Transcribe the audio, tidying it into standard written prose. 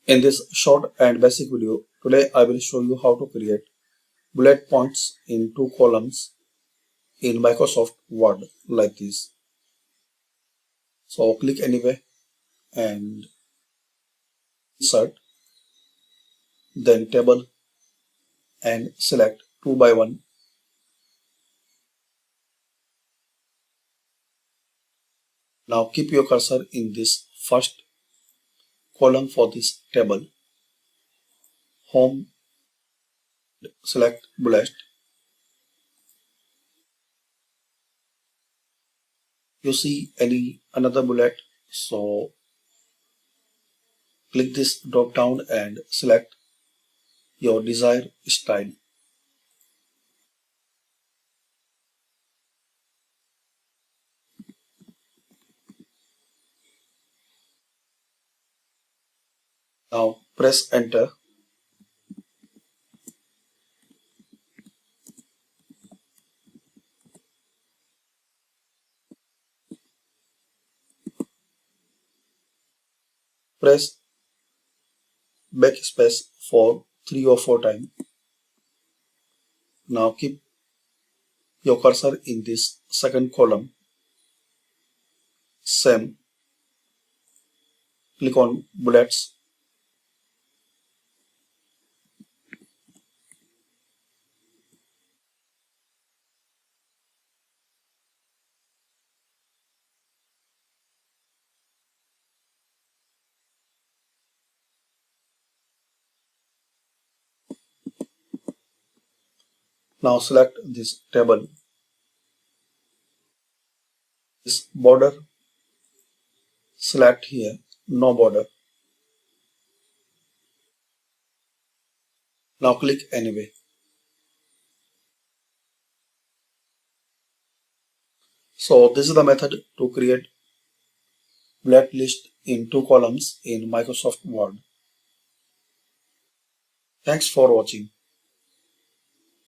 In this short and basic video, today I will show you how to create bullet points in two columns in Microsoft Word like this. So click anywhere and insert, then table and select 2 by 1. Now keep your cursor in this first column for this table. Home, select bullet. You see another bullet, so click this drop down and select your desired style. Now press enter. Press backspace for 3 or 4 times. Now keep your cursor in this second column. Same. Click on bullets. Now select this table. This border, select here, no border. Now click anyway. So this is the method to create bullet list in two columns in Microsoft Word. Thanks for watching.